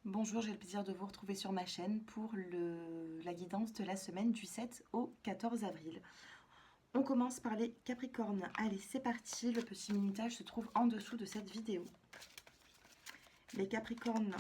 Bonjour, j'ai le plaisir de vous retrouver sur ma chaîne pour la guidance de la semaine du 7 au 14 avril. On commence par les Capricornes. Allez, c'est parti, le petit minutage se trouve en dessous de cette vidéo. Les Capricornes,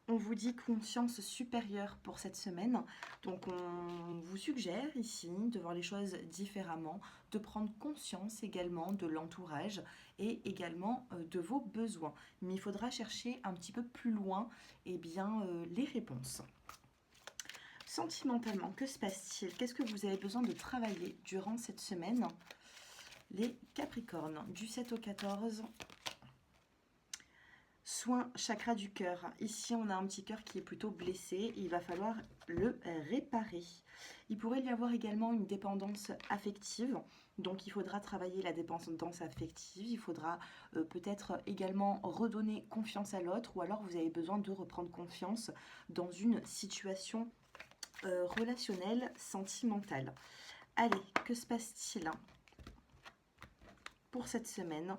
on vous dit conscience supérieure pour cette semaine. Donc on vous suggère ici de voir les choses différemment, de prendre conscience également de l'entourage et également de vos besoins. Mais il faudra chercher un petit peu plus loin les réponses. Sentimentalement, que se passe-t-il? Qu'est-ce que vous avez besoin de travailler durant cette semaine? Les Capricornes, du 7 au 14. Soin chakra du cœur. Ici, on a un petit cœur qui est plutôt blessé. Il va falloir le réparer. Il pourrait y avoir également une dépendance affective. Donc, il faudra travailler la dépendance affective. Il faudra peut-être également redonner confiance à l'autre. Ou alors, vous avez besoin de reprendre confiance dans une situation relationnelle, sentimentale. Allez, que se passe-t-il pour cette semaine?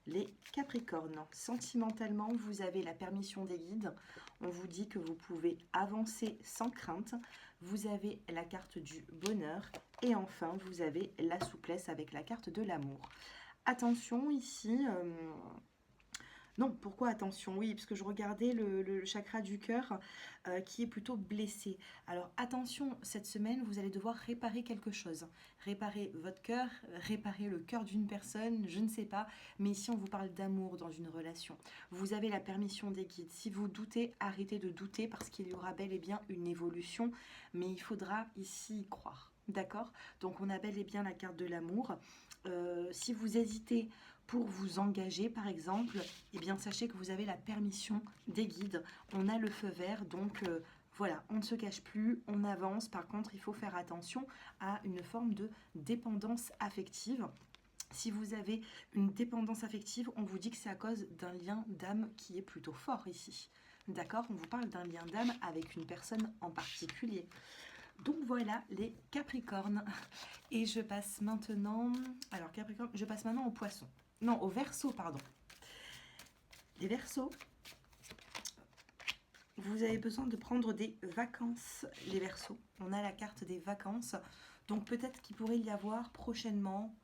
Les Capricornes, sentimentalement, vous avez la permission des guides. On vous dit que vous pouvez avancer sans crainte. Vous avez la carte du bonheur. Et enfin, vous avez la souplesse avec la carte de l'amour. Attention ici... Non, pourquoi attention? Oui, parce que je regardais le chakra du cœur qui est plutôt blessé. Alors attention, cette semaine, vous allez devoir réparer quelque chose. Réparer votre cœur, réparer le cœur d'une personne, je ne sais pas. Mais ici, on vous parle d'amour dans une relation. Vous avez la permission des guides. Si vous doutez, arrêtez de douter parce qu'il y aura bel et bien une évolution. Mais il faudra ici y croire. D'accord? Donc on a bel et bien la carte de l'amour. Si vous hésitez pour vous engager par exemple, eh bien sachez que vous avez la permission des guides. On a le feu vert, donc voilà, on ne se cache plus, on avance. Par contre, il faut faire attention à une forme de dépendance affective. Si vous avez une dépendance affective, on vous dit que c'est à cause d'un lien d'âme qui est plutôt fort ici. D'accord? On vous parle d'un lien d'âme avec une personne en particulier. Donc voilà les Capricornes. Et je passe maintenant... Alors Capricorne, je passe maintenant aux Poissons. Non, aux Verseaux, pardon. Les Verseaux, vous avez besoin de prendre des vacances, les Verseaux. On a la carte des vacances. Donc peut-être qu'il pourrait y avoir prochainement,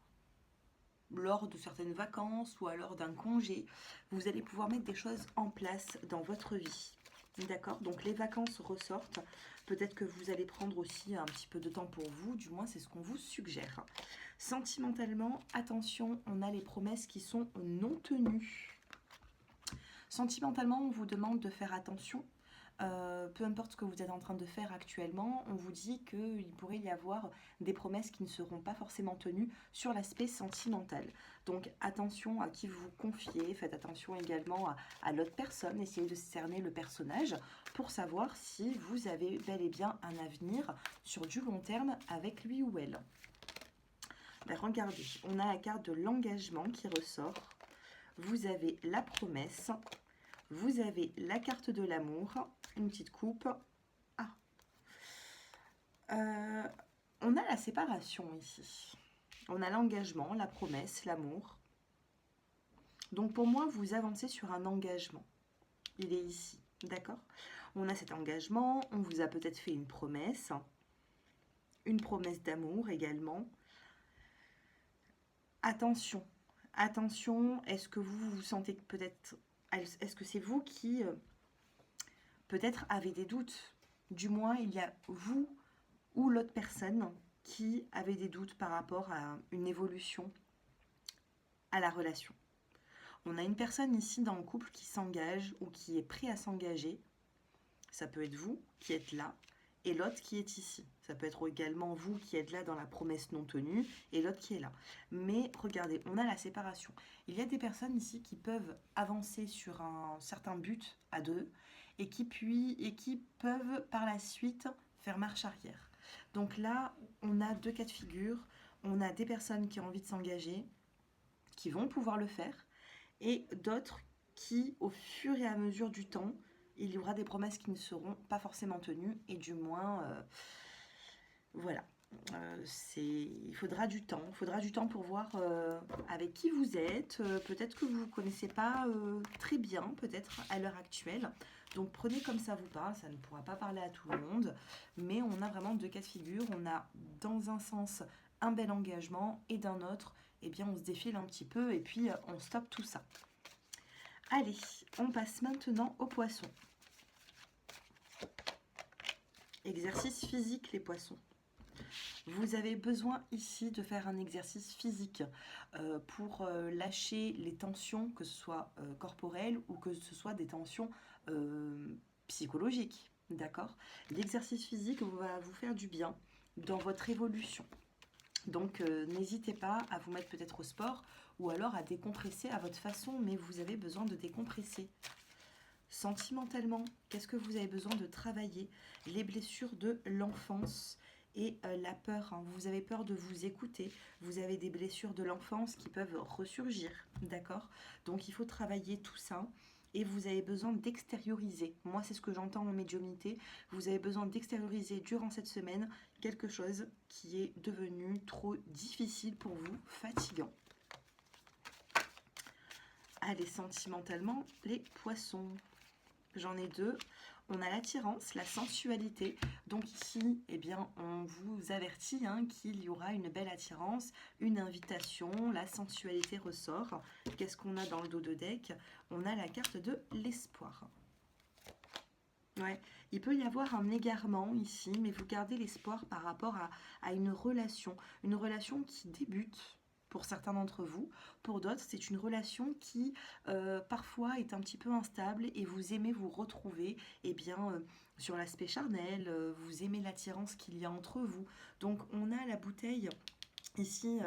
lors de certaines vacances ou alors d'un congé, vous allez pouvoir mettre des choses en place dans votre vie. D'accord? Donc les vacances ressortent. Peut-être que vous allez prendre aussi un petit peu de temps pour vous, du moins c'est ce qu'on vous suggère. Sentimentalement, attention, on a les promesses qui sont non tenues. Sentimentalement, on vous demande de faire attention. Peu importe ce que vous êtes en train de faire actuellement, on vous dit qu'il pourrait y avoir des promesses qui ne seront pas forcément tenues sur l'aspect sentimental. Donc attention à qui vous confiez, faites attention également à l'autre personne, essayez de cerner le personnage pour savoir si vous avez bel et bien un avenir sur du long terme avec lui ou elle. Ben, regardez, on a la carte de l'engagement qui ressort, vous avez la promesse, vous avez la carte de l'amour, une petite coupe. Ah. On a la séparation ici. On a l'engagement, la promesse, l'amour. Donc pour moi, vous avancez sur un engagement. Il est ici, d'accord? On a cet engagement, on vous a peut-être fait une promesse d'amour également. Attention, attention, est-ce que vous vous sentez peut-être... Est-ce que c'est vous qui... peut-être avez des doutes. Du moins, il y a vous ou l'autre personne qui avait des doutes par rapport à une évolution à la relation. On a une personne ici dans le couple qui s'engage ou qui est prêt à s'engager. Ça peut être vous qui êtes là et l'autre qui est ici. Ça peut être également vous qui êtes là dans la promesse non tenue et l'autre qui est là. Mais regardez, on a la séparation. Il y a des personnes ici qui peuvent avancer sur un certain but à deux et qui peuvent par la suite faire marche arrière. Donc là, on a deux cas de figure. On a des personnes qui ont envie de s'engager, qui vont pouvoir le faire, et d'autres qui, au fur et à mesure du temps, il y aura des promesses qui ne seront pas forcément tenues, et du moins, voilà. il faudra du temps pour voir avec qui vous êtes. Peut-être que vous ne vous connaissez pas très bien, peut-être à l'heure actuelle. Donc prenez comme ça vous parle, ça ne pourra pas parler à tout le monde, mais on a vraiment deux cas de figure. On a dans un sens un bel engagement et d'un autre, eh bien on se défile un petit peu et puis on stoppe tout ça. Allez, on passe maintenant aux poissons. Exercice physique les poissons. Vous avez besoin ici de faire un exercice physique pour lâcher les tensions, que ce soit corporelles ou que ce soit des tensions psychologiques. D'accord? L'exercice physique va vous faire du bien dans votre évolution. Donc n'hésitez pas à vous mettre peut-être au sport ou alors à décompresser à votre façon, mais vous avez besoin de décompresser. Sentimentalement, qu'est-ce que vous avez besoin de travailler? Les blessures de l'enfance et la peur. Hein. Vous avez peur de vous écouter. Vous avez des blessures de l'enfance qui peuvent ressurgir. D'accord? Donc il faut travailler tout ça. Et vous avez besoin d'extérioriser. Moi, c'est ce que j'entends en médiumnité. Vous avez besoin d'extérioriser durant cette semaine quelque chose qui est devenu trop difficile pour vous, fatigant. Allez, sentimentalement, les poissons. J'en ai deux. On a l'attirance, la sensualité. Donc ici, eh bien, on vous avertit qu'il y aura une belle attirance, une invitation, la sensualité ressort. Qu'est-ce qu'on a dans le dos de deck? On a la carte de l'espoir. Ouais, il peut y avoir un égarement ici, mais vous gardez l'espoir par rapport à une relation qui débute pour certains d'entre vous. Pour d'autres, c'est une relation qui parfois est un petit peu instable et vous aimez vous retrouver eh bien, sur l'aspect charnel, vous aimez l'attirance qu'il y a entre vous. Donc on a la bouteille ici.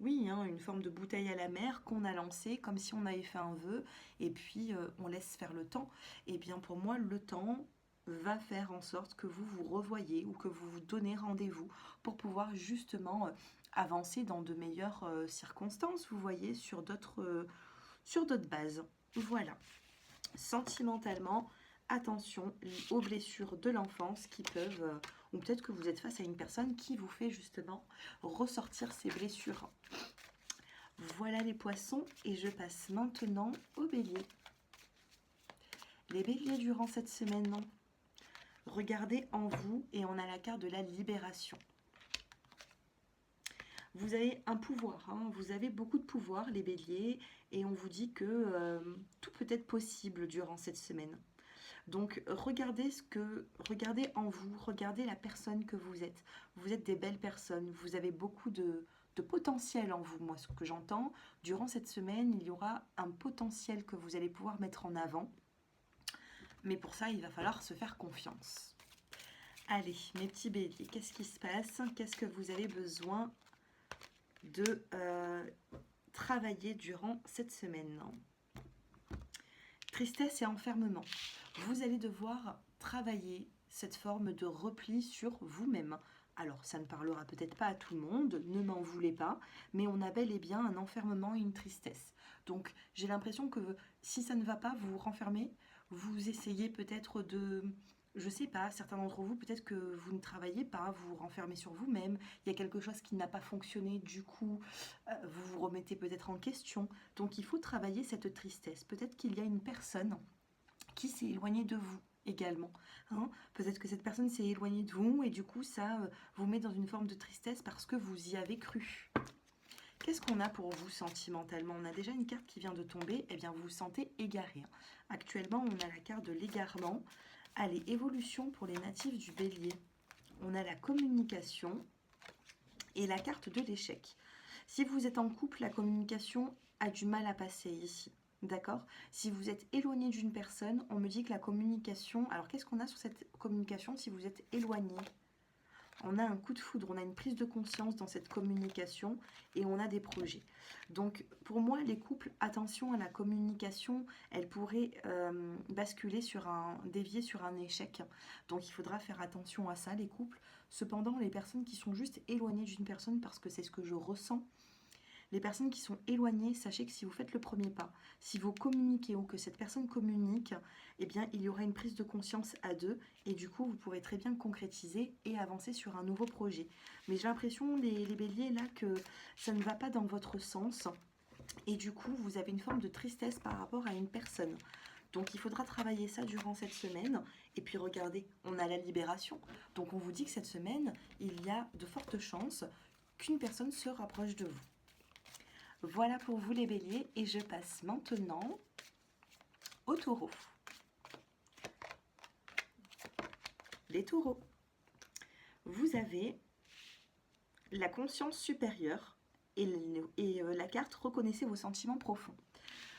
Oui, une forme de bouteille à la mer qu'on a lancée comme si on avait fait un vœu et puis on laisse faire le temps. Et bien pour moi, le temps va faire en sorte que vous vous revoyez ou que vous vous donnez rendez-vous pour pouvoir justement avancer dans de meilleures circonstances, vous voyez, sur d'autres bases. Voilà. Sentimentalement, attention aux blessures de l'enfance qui peuvent, ou peut-être que vous êtes face à une personne qui vous fait justement ressortir ces blessures. Voilà les poissons et je passe maintenant aux béliers. Les béliers durant cette semaine, regardez en vous et on a la carte de la libération. Vous avez un pouvoir, vous avez beaucoup de pouvoir les béliers et on vous dit que tout peut être possible durant cette semaine. Donc regardez en vous, regardez la personne que vous êtes. Vous êtes des belles personnes, vous avez beaucoup de potentiel en vous. Moi, ce que j'entends, durant cette semaine, il y aura un potentiel que vous allez pouvoir mettre en avant. Mais pour ça, il va falloir se faire confiance. Allez, mes petits béliers, qu'est-ce qui se passe? Qu'est-ce que vous avez besoin de travailler durant cette semaine? Tristesse et enfermement. Vous allez devoir travailler cette forme de repli sur vous-même. Alors, ça ne parlera peut-être pas à tout le monde, ne m'en voulez pas, mais on a bel et bien un enfermement et une tristesse. Donc, j'ai l'impression que si ça ne va pas, vous vous renfermez, vous essayez peut-être de... Je sais pas, certains d'entre vous, peut-être que vous ne travaillez pas, vous vous renfermez sur vous-même, il y a quelque chose qui n'a pas fonctionné, du coup, vous vous remettez peut-être en question. Donc, il faut travailler cette tristesse. Peut-être qu'il y a une personne qui s'est éloignée de vous également. Peut-être que cette personne s'est éloignée de vous et du coup ça vous met dans une forme de tristesse parce que vous y avez cru. Qu'est-ce qu'on a pour vous sentimentalement? On a déjà une carte qui vient de tomber, eh bien vous vous sentez égaré. Actuellement on a la carte de l'égarement. Allez, évolution pour les natifs du bélier. On a la communication et la carte de l'échec. Si vous êtes en couple, la communication a du mal à passer ici. D'accord? Si vous êtes éloigné d'une personne, on me dit que la communication... Alors, qu'est-ce qu'on a sur cette communication si vous êtes éloigné? On a un coup de foudre, on a une prise de conscience dans cette communication et on a des projets. Donc, pour moi, les couples, attention à la communication, elle pourrait basculer dévier sur un échec. Donc, il faudra faire attention à ça, les couples. Cependant, les personnes qui sont juste éloignées d'une personne, parce que c'est ce que je ressens, Les personnes qui sont éloignées, sachez que si vous faites le premier pas, si vous communiquez ou que cette personne communique, eh bien, il y aura une prise de conscience à deux et du coup, vous pourrez très bien concrétiser et avancer sur un nouveau projet. Mais j'ai l'impression, les béliers, là, que ça ne va pas dans votre sens et du coup, vous avez une forme de tristesse par rapport à une personne. Donc, il faudra travailler ça durant cette semaine. Et puis, regardez, on a la libération. Donc, on vous dit que cette semaine, il y a de fortes chances qu'une personne se rapproche de vous. Voilà pour vous les béliers et je passe maintenant aux taureaux. Les taureaux, vous avez la conscience supérieure et la carte reconnaissez vos sentiments profonds.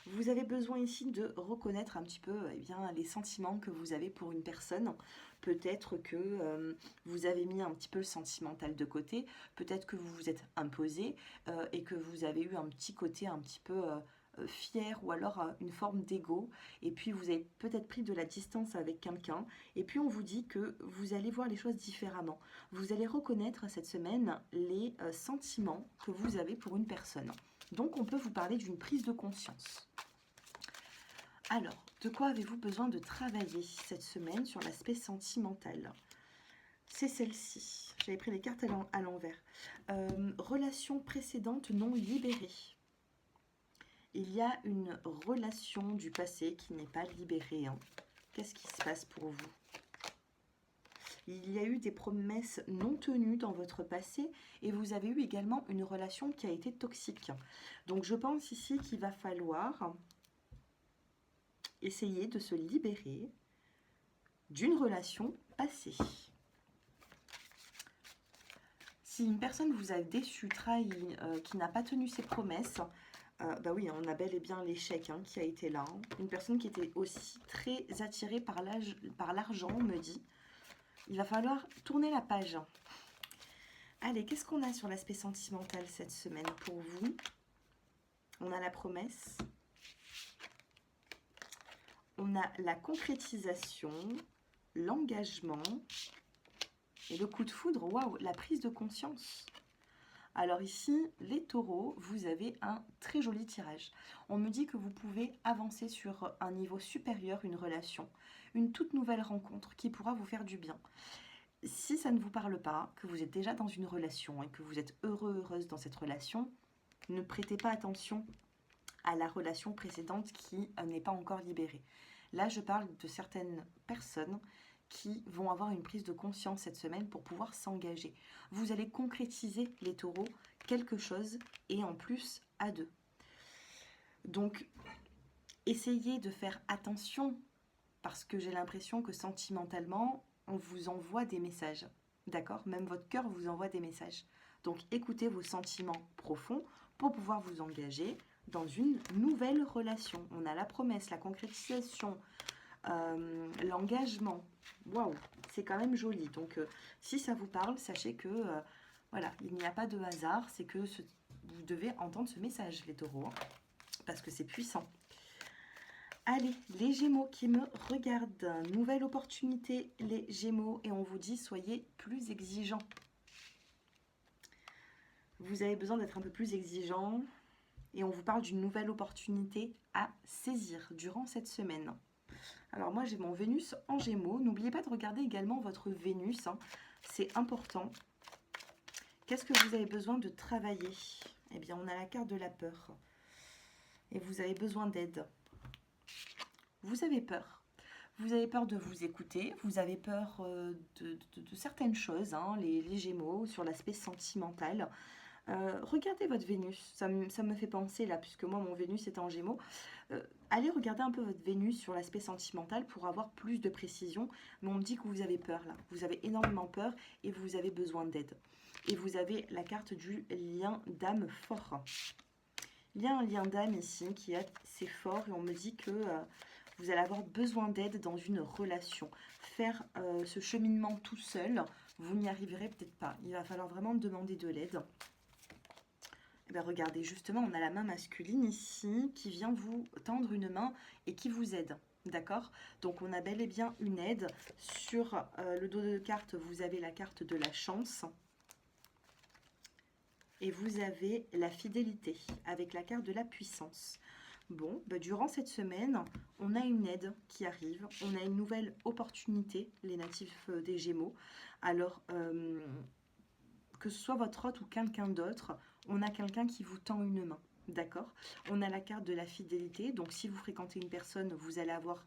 Vous avez besoin ici de reconnaître un petit peu les sentiments que vous avez pour une personne. Peut-être que vous avez mis un petit peu le sentimental de côté. Peut-être que vous vous êtes imposé et que vous avez eu un petit côté un petit peu fier ou alors une forme d'ego. Et puis vous avez peut-être pris de la distance avec quelqu'un. Et puis on vous dit que vous allez voir les choses différemment. Vous allez reconnaître cette semaine les sentiments que vous avez pour une personne. Donc on peut vous parler d'une prise de conscience. Alors, de quoi avez-vous besoin de travailler cette semaine sur l'aspect sentimental? C'est celle-ci. J'avais pris les cartes à l'envers. Relation précédente non libérée. Il y a une relation du passé qui n'est pas libérée. Qu'est-ce qui se passe pour vous? Il y a eu des promesses non tenues dans votre passé et vous avez eu également une relation qui a été toxique. Donc je pense ici qu'il va falloir essayer de se libérer d'une relation passée. Si une personne vous a déçu, trahi, qui n'a pas tenu ses promesses, bah oui, on a bel et bien l'échec qui a été là. Une personne qui était aussi très attirée par l'argent, on me dit. Il va falloir tourner la page. Allez, qu'est-ce qu'on a sur l'aspect sentimental cette semaine pour vous? On a la promesse. On a la concrétisation, l'engagement et le coup de foudre. Waouh, la prise de conscience. Alors ici, les taureaux, vous avez un très joli tirage. On me dit que vous pouvez avancer sur un niveau supérieur, une relation, une toute nouvelle rencontre qui pourra vous faire du bien. Si ça ne vous parle pas, que vous êtes déjà dans une relation et que vous êtes heureuse dans cette relation, ne prêtez pas attention à la relation précédente qui n'est pas encore libérée. Là, je parle de certaines personnes qui vont avoir une prise de conscience cette semaine pour pouvoir s'engager. Vous allez concrétiser, les taureaux, quelque chose et en plus à deux. Donc, essayez de faire attention parce que j'ai l'impression que sentimentalement, on vous envoie des messages. D'accord? Même votre cœur vous envoie des messages. Donc, écoutez vos sentiments profonds pour pouvoir vous engager dans une nouvelle relation. On a la promesse, la concrétisation, l'engagement. Waouh, c'est quand même joli. Donc, si ça vous parle, sachez que voilà, il n'y a pas de hasard. C'est que vous devez entendre ce message, les taureaux, parce que c'est puissant. Allez, les Gémeaux qui me regardent. Nouvelle opportunité, les Gémeaux. Et on vous dit, soyez plus exigeants. Vous avez besoin d'être un peu plus exigeants. Et on vous parle d'une nouvelle opportunité à saisir durant cette semaine. Alors moi, j'ai mon Vénus en Gémeaux. N'oubliez pas de regarder également votre Vénus. C'est important. Qu'est-ce que vous avez besoin de travailler? Eh bien, on a la carte de la peur. Et vous avez besoin d'aide. Vous avez peur. Vous avez peur de vous écouter. Vous avez peur de certaines choses, les Gémeaux, sur l'aspect sentimental. Regardez votre Vénus, ça me fait penser là, puisque moi mon Vénus est en Gémeaux. Allez regarder un peu votre Vénus sur l'aspect sentimental pour avoir plus de précision. Mais on me dit que vous avez peur là, vous avez énormément peur et vous avez besoin d'aide. Et vous avez la carte du lien d'âme fort. Il y a un lien d'âme ici qui est assez fort et on me dit que vous allez avoir besoin d'aide dans une relation. Faire ce cheminement tout seul, vous n'y arriverez peut-être pas. Il va falloir vraiment demander de l'aide. Eh bien, regardez, justement, on a la main masculine ici qui vient vous tendre une main et qui vous aide. D'accord? Donc, on a bel et bien une aide. Sur le dos de carte, vous avez la carte de la chance. et vous avez la fidélité avec la carte de la puissance. Bon, durant cette semaine, on a une aide qui arrive, on a une nouvelle opportunité, les natifs des Gémeaux. Alors, que ce soit votre hôte ou quelqu'un d'autre, on a quelqu'un qui vous tend une main, d'accord? On a la carte de la fidélité, donc si vous fréquentez une personne, vous allez avoir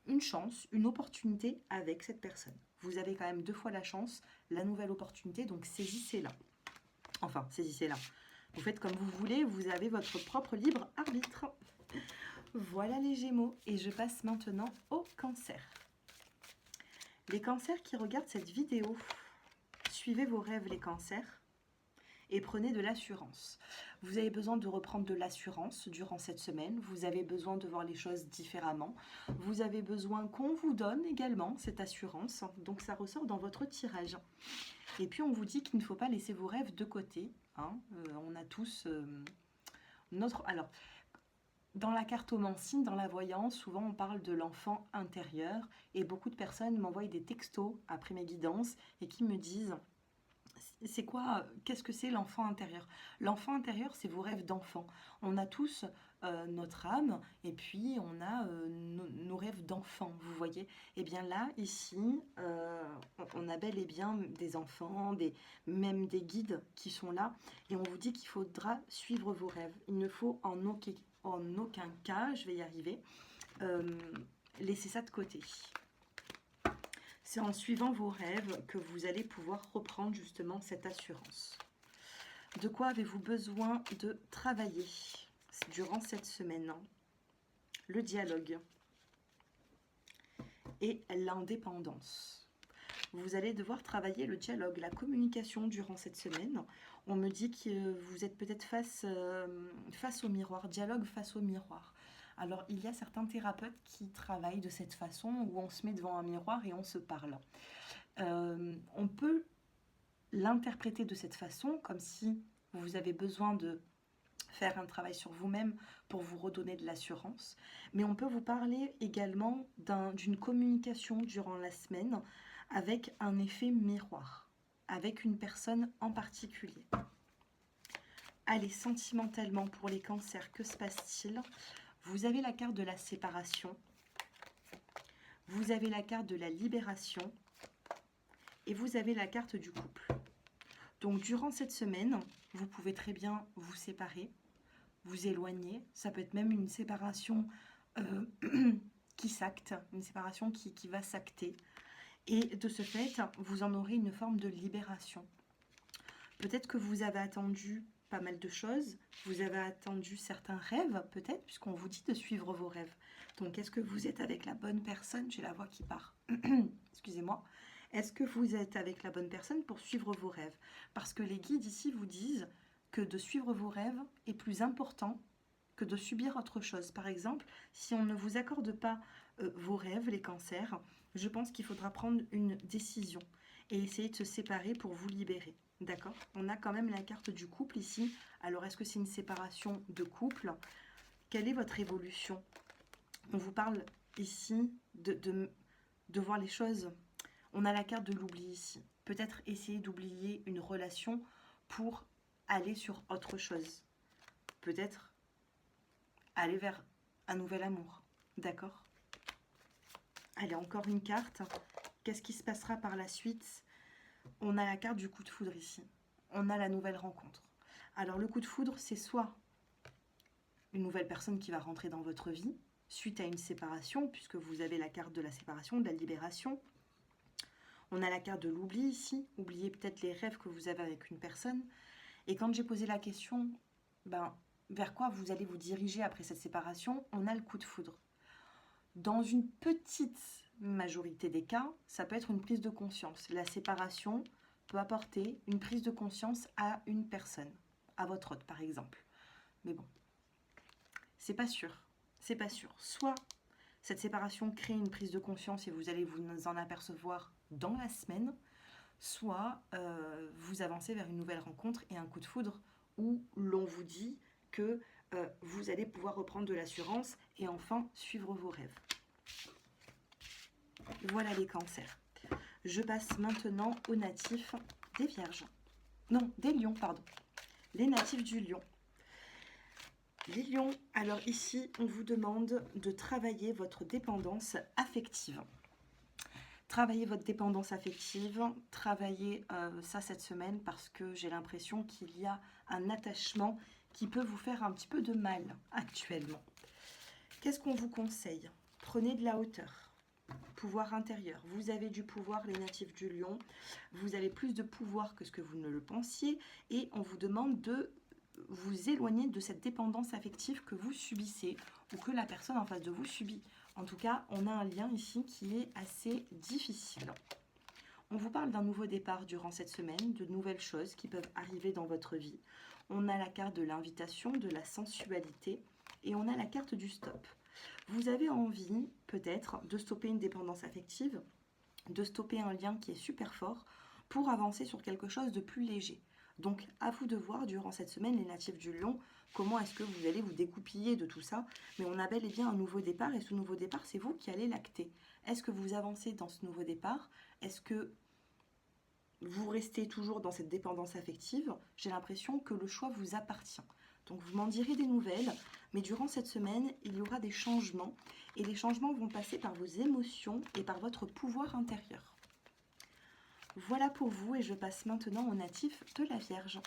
une chance, une opportunité avec cette personne. Vous avez quand même 2 fois la chance, la nouvelle opportunité, donc saisissez-la. Enfin, saisissez-la. Vous faites comme vous voulez, vous avez votre propre libre arbitre. Voilà les Gémeaux, et je passe maintenant au Cancer. Les Cancers qui regardent cette vidéo, suivez vos rêves les Cancers et prenez de l'assurance. Vous avez besoin de reprendre de l'assurance durant cette semaine, vous avez besoin de voir les choses différemment, vous avez besoin qu'on vous donne également cette assurance, donc ça ressort dans votre tirage. Et puis on vous dit qu'il ne faut pas laisser vos rêves de côté, hein. On a tous notre... Alors, dans la cartomancie, dans la voyance, souvent on parle de l'enfant intérieur, et beaucoup de personnes m'envoient des textos après mes guidances et qui me disent... C'est quoi, qu'est-ce que c'est l'enfant intérieur? L'enfant intérieur, c'est vos rêves d'enfant. On a tous notre âme et puis on a nos rêves d'enfant, vous voyez. Et bien là, ici, on a bel et bien des enfants, même des guides qui sont là. Et on vous dit qu'il faudra suivre vos rêves. Il ne faut en aucun cas, je vais y arriver, laisser ça de côté. C'est en suivant vos rêves que vous allez pouvoir reprendre justement cette assurance. De quoi avez-vous besoin de travailler durant cette semaine? Le dialogue et l'indépendance. Vous allez devoir travailler le dialogue, la communication durant cette semaine. On me dit que vous êtes peut-être face au miroir, dialogue face au miroir. Alors, il y a certains thérapeutes qui travaillent de cette façon où on se met devant un miroir et on se parle. On peut l'interpréter de cette façon, comme si vous avez besoin de faire un travail sur vous-même pour vous redonner de l'assurance. Mais on peut vous parler également d'une communication durant la semaine avec un effet miroir, avec une personne en particulier. Allez, sentimentalement, pour les cancers, que se passe-t-il ? Vous avez la carte de la séparation, vous avez la carte de la libération et vous avez la carte du couple. Donc durant cette semaine, vous pouvez très bien vous séparer, vous éloigner. Ça peut être même une séparation qui s'acte, une séparation qui va s'acter. Et de ce fait, vous en aurez une forme de libération. Peut-être que vous avez attendu pas mal de choses, vous avez attendu certains rêves peut-être, puisqu'on vous dit de suivre vos rêves. Donc est-ce que vous êtes avec la bonne personne? J'ai la voix qui part. Excusez-moi. Est-ce que vous êtes avec la bonne personne pour suivre vos rêves? Parce que les guides ici vous disent que de suivre vos rêves est plus important que de subir autre chose. Par exemple, si on ne vous accorde pas vos rêves, les cancers, je pense qu'il faudra prendre une décision et essayer de se séparer pour vous libérer. D'accord? On a quand même la carte du couple ici. Alors, est-ce que c'est une séparation de couple? Quelle est votre évolution? On vous parle ici de voir les choses. On a la carte de l'oubli ici. Peut-être essayer d'oublier une relation pour aller sur autre chose. Peut-être aller vers un nouvel amour. D'accord? Allez, encore une carte. Qu'est-ce qui se passera par la suite? On a la carte du coup de foudre ici. On a la nouvelle rencontre. Alors le coup de foudre, c'est soit une nouvelle personne qui va rentrer dans votre vie suite à une séparation, puisque vous avez la carte de la séparation, de la libération. On a la carte de l'oubli ici. Oubliez peut-être les rêves que vous avez avec une personne. Et quand j'ai posé la question, vers quoi vous allez vous diriger après cette séparation, on a le coup de foudre. Dans une petite majorité des cas, ça peut être une prise de conscience. La séparation peut apporter une prise de conscience à une personne, à votre hôte par exemple. Mais bon, c'est pas sûr. C'est pas sûr. Soit cette séparation crée une prise de conscience et vous allez vous en apercevoir dans la semaine, soit vous avancez vers une nouvelle rencontre et un coup de foudre où l'on vous dit que vous allez pouvoir reprendre de l'assurance et enfin suivre vos rêves. Voilà les cancers. Je passe maintenant aux natifs des vierges. Non, des lions, pardon. Les natifs du lion. Les lions, alors ici, on vous demande de travailler votre dépendance affective. Travaillez votre dépendance affective, travaillez ça cette semaine parce que j'ai l'impression qu'il y a un attachement qui peut vous faire un petit peu de mal actuellement. Qu'est-ce qu'on vous conseille? Prenez de la hauteur. Pouvoir intérieur. Vous avez du pouvoir, les natifs du lion. Vous avez plus de pouvoir que ce que vous ne le pensiez et on vous demande de vous éloigner de cette dépendance affective que vous subissez ou que la personne en face de vous subit. En tout cas, on a un lien ici qui est assez difficile. On vous parle d'un nouveau départ durant cette semaine, de nouvelles choses qui peuvent arriver dans votre vie. On a la carte de l'invitation, de la sensualité et on a la carte du stop. Vous avez envie peut-être de stopper une dépendance affective, de stopper un lien qui est super fort pour avancer sur quelque chose de plus léger. Donc à vous de voir durant cette semaine, les natifs du lion, comment est-ce que vous allez vous découpiller de tout ça. Mais on a bel et bien un nouveau départ et ce nouveau départ, c'est vous qui allez l'acter. Est-ce que vous avancez dans ce nouveau départ? Est-ce que vous restez toujours dans cette dépendance affective? J'ai l'impression que le choix vous appartient. Donc vous m'en direz des nouvelles, mais durant cette semaine, il y aura des changements et les changements vont passer par vos émotions et par votre pouvoir intérieur. Voilà pour vous et je passe maintenant aux natifs de la Vierge.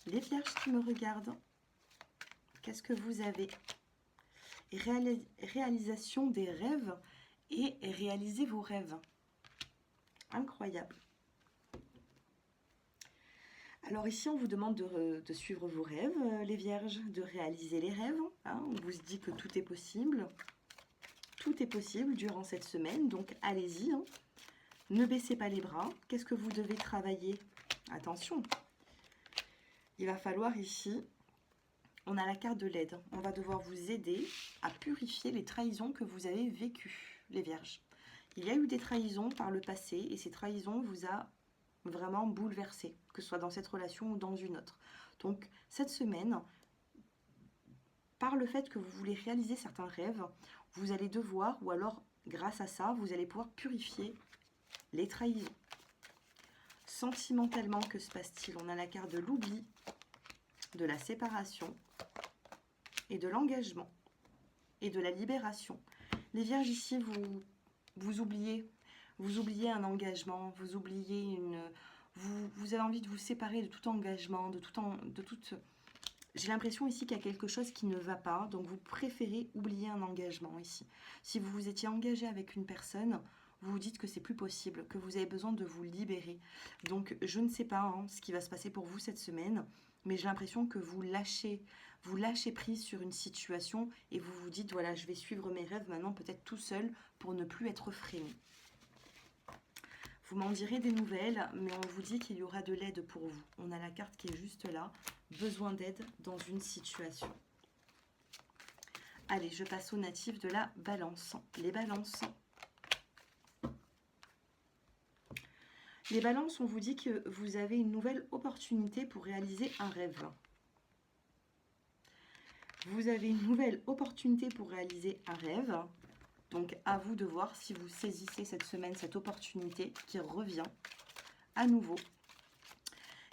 Les Vierges qui me regardent, qu'est-ce que vous avez? Réalisation des rêves et réaliser vos rêves. Incroyable. Alors ici, on vous demande de suivre vos rêves, les Vierges, de réaliser les rêves. Hein. On vous dit que tout est possible. Tout est possible durant cette semaine, donc allez-y. Hein. Ne baissez pas les bras. Qu'est-ce que vous devez travailler? Attention, il va falloir ici, on a la carte de l'aide. On va devoir vous aider à purifier les trahisons que vous avez vécues, les Vierges. Il y a eu des trahisons par le passé et ces trahisons vous a vraiment bouleversé, que ce soit dans cette relation ou dans une autre. Donc cette semaine, par le fait que vous voulez réaliser certains rêves, vous allez devoir, ou alors grâce à ça, vous allez pouvoir purifier les trahisons. Sentimentalement, que se passe-t-il? On a la carte de l'oubli, de la séparation et de l'engagement et de la libération. Les Vierges ici, vous oubliez un engagement, vous oubliez vous avez envie de vous séparer de tout engagement, de toute. J'ai l'impression ici qu'il y a quelque chose qui ne va pas, donc vous préférez oublier un engagement ici. Si vous vous étiez engagé avec une personne, vous vous dites que c'est plus possible, que vous avez besoin de vous libérer. Donc je ne sais pas ce qui va se passer pour vous cette semaine, mais j'ai l'impression que vous lâchez prise sur une situation et vous vous dites voilà, je vais suivre mes rêves maintenant peut-être tout seul pour ne plus être freiné. Vous m'en direz des nouvelles, mais on vous dit qu'il y aura de l'aide pour vous. On a la carte qui est juste là, besoin d'aide dans une situation. Allez, je passe aux natifs de la Balance. Les Balances. Les Balances, on vous dit que vous avez une nouvelle opportunité pour réaliser un rêve. Vous avez une nouvelle opportunité pour réaliser un rêve. Donc à vous de voir si vous saisissez cette semaine cette opportunité qui revient à nouveau.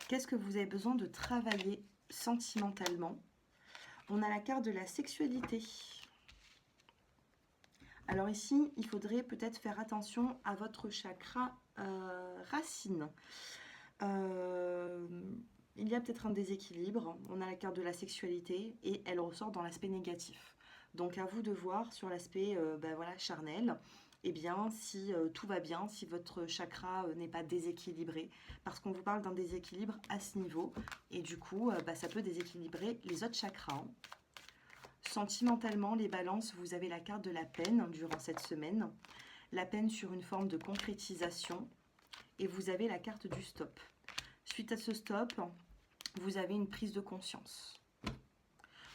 Qu'est-ce que vous avez besoin de travailler sentimentalement? On a la carte de la sexualité. Alors ici, il faudrait peut-être faire attention à votre chakra racine. Il y a peut-être un déséquilibre. On a la carte de la sexualité et elle ressort dans l'aspect négatif. Donc à vous de voir sur l'aspect charnel, eh bien si tout va bien, si votre chakra n'est pas déséquilibré, parce qu'on vous parle d'un déséquilibre à ce niveau, et du coup ça peut déséquilibrer les autres chakras. Sentimentalement, les balances, vous avez la carte de la peine durant cette semaine, la peine sur une forme de concrétisation, et vous avez la carte du stop. Suite à ce stop, vous avez une prise de conscience.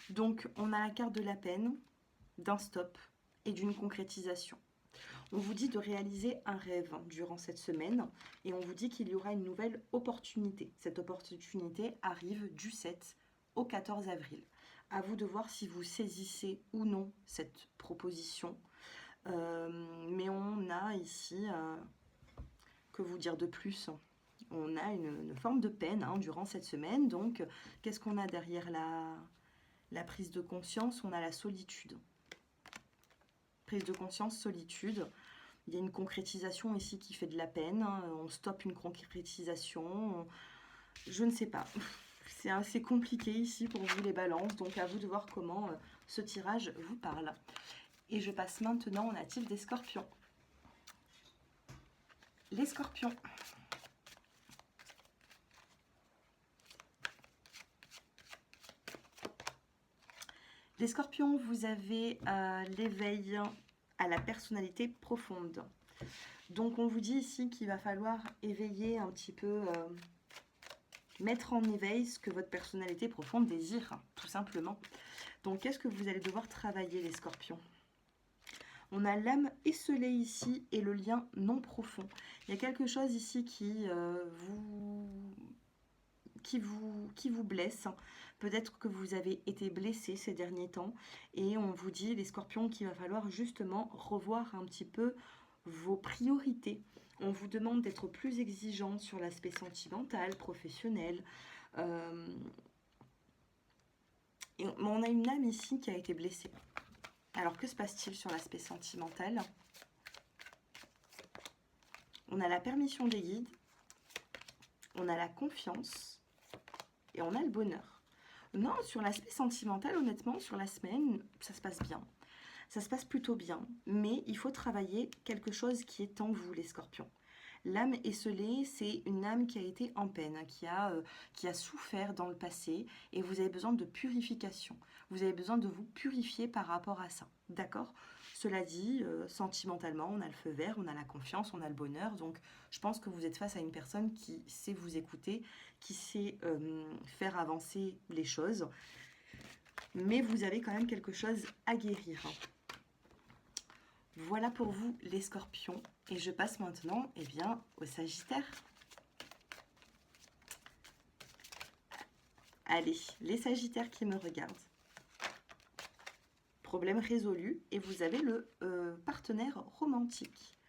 Donc, on a la carte de la peine, d'un stop et d'une concrétisation. On vous dit de réaliser un rêve durant cette semaine et on vous dit qu'il y aura une nouvelle opportunité. Cette opportunité arrive du 7 au 14 avril. À vous de voir si vous saisissez ou non cette proposition. Mais on a ici, que vous dire de plus? on a une forme de peine durant cette semaine. Donc, qu'est-ce qu'on a derrière la prise de conscience? On a la solitude. Prise de conscience, solitude. Il y a une concrétisation ici qui fait de la peine. On stoppe une concrétisation. Je ne sais pas. C'est assez compliqué ici pour vous les balances. Donc, à vous de voir comment ce tirage vous parle. Et je passe maintenant au natif des scorpions. Les scorpions. Les scorpions, vous avez l'éveil à la personnalité profonde. Donc on vous dit ici qu'il va falloir éveiller un petit peu, mettre en éveil ce que votre personnalité profonde désire, tout simplement. Donc qu'est-ce que vous allez devoir travailler, les scorpions? On a l'âme esselée ici et le lien non profond. Il y a quelque chose ici qui vous blesse. Peut-être que vous avez été blessé ces derniers temps. Et on vous dit, les scorpions, qu'il va falloir justement revoir un petit peu vos priorités. On vous demande d'être plus exigeant sur l'aspect sentimental, professionnel. Et on a une âme ici qui a été blessée. Alors, que se passe-t-il sur l'aspect sentimental? On a la permission des guides, on a la confiance et on a le bonheur. Non, sur l'aspect sentimental, honnêtement, sur la semaine, ça se passe bien. Ça se passe plutôt bien, mais il faut travailler quelque chose qui est en vous, les scorpions. L'âme esselée, c'est une âme qui a été en peine, qui a souffert dans le passé, et vous avez besoin de purification. Vous avez besoin de vous purifier par rapport à ça, d'accord? Cela dit, sentimentalement, on a le feu vert, on a la confiance, on a le bonheur, donc je pense que vous êtes face à une personne qui sait vous écouter, qui sait faire avancer les choses, mais vous avez quand même quelque chose à guérir. Voilà pour vous, les scorpions. Et je passe maintenant, eh bien, au Sagittaire. Allez, les Sagittaires qui me regardent. Problème résolu. Et vous avez le partenaire romantique.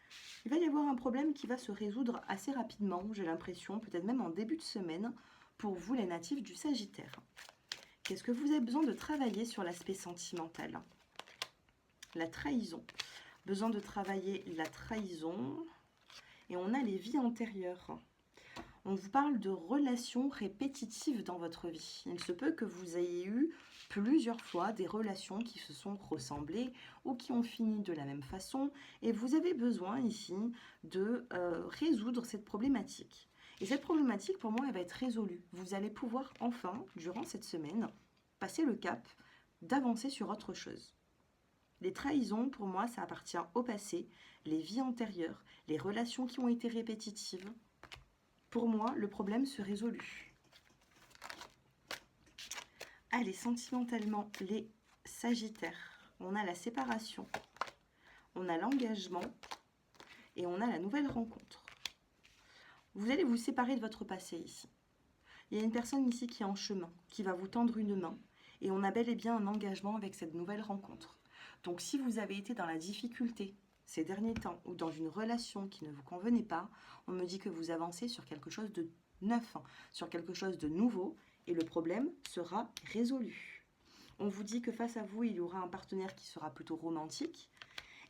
Il va y avoir un problème qui va se résoudre assez rapidement, j'ai l'impression, peut-être même en début de semaine, pour vous, les natifs du Sagittaire. Qu'est-ce que vous avez besoin de travailler sur l'aspect sentimental? La trahison. Besoin de travailler la trahison. Et on a les vies antérieures. On vous parle de relations répétitives dans votre vie. Il se peut que vous ayez eu plusieurs fois des relations qui se sont ressemblées ou qui ont fini de la même façon. Et vous avez besoin ici de résoudre cette problématique. Et cette problématique, pour moi, elle va être résolue. Vous allez pouvoir enfin, durant cette semaine, passer le cap d'avancer sur autre chose. Les trahisons, pour moi, ça appartient au passé, les vies antérieures, les relations qui ont été répétitives. Pour moi, le problème se résout. Allez, sentimentalement, les Sagittaires, on a la séparation, on a l'engagement et on a la nouvelle rencontre. Vous allez vous séparer de votre passé ici. Il y a une personne ici qui est en chemin, qui va vous tendre une main et on a bel et bien un engagement avec cette nouvelle rencontre. Donc, si vous avez été dans la difficulté ces derniers temps ou dans une relation qui ne vous convenait pas, on me dit que vous avancez sur quelque chose de neuf, sur quelque chose de nouveau et le problème sera résolu. On vous dit que face à vous, il y aura un partenaire qui sera plutôt romantique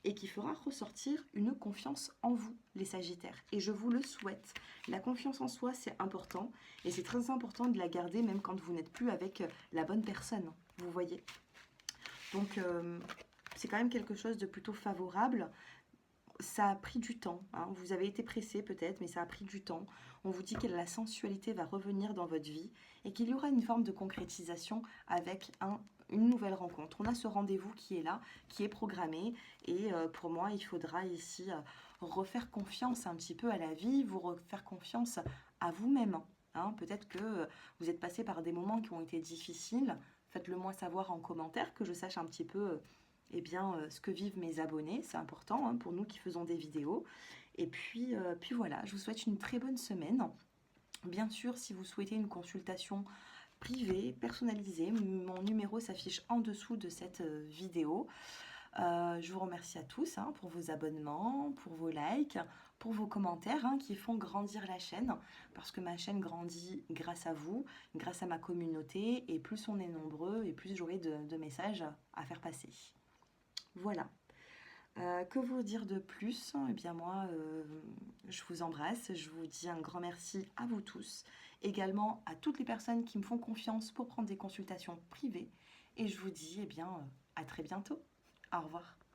et qui fera ressortir une confiance en vous, les Sagittaires. Et je vous le souhaite. La confiance en soi, c'est important et c'est très important de la garder même quand vous n'êtes plus avec la bonne personne, vous voyez. Donc, c'est quand même quelque chose de plutôt favorable. Ça a pris du temps, vous avez été pressé peut-être, mais ça a pris du temps. On vous dit que la sensualité va revenir dans votre vie et qu'il y aura une forme de concrétisation avec une nouvelle rencontre. On a ce rendez-vous qui est là, qui est programmé et pour moi, il faudra ici refaire confiance un petit peu à la vie, vous refaire confiance à vous-même. Peut-être que vous êtes passé par des moments qui ont été difficiles. Faites-le moi savoir en commentaire, que je sache un petit peu ce que vivent mes abonnés. C'est important pour nous qui faisons des vidéos. Et puis voilà, je vous souhaite une très bonne semaine. Bien sûr, si vous souhaitez une consultation privée, personnalisée, mon numéro s'affiche en dessous de cette vidéo. Je vous remercie à tous pour vos abonnements, pour vos likes, pour vos commentaires hein, qui font grandir la chaîne, parce que ma chaîne grandit grâce à vous, grâce à ma communauté, et plus on est nombreux, et plus j'aurai de messages à faire passer. Voilà. Que vous dire de plus? Eh bien moi, je vous embrasse, je vous dis un grand merci à vous tous, également à toutes les personnes qui me font confiance pour prendre des consultations privées, et je vous dis eh bien, à très bientôt. Au revoir.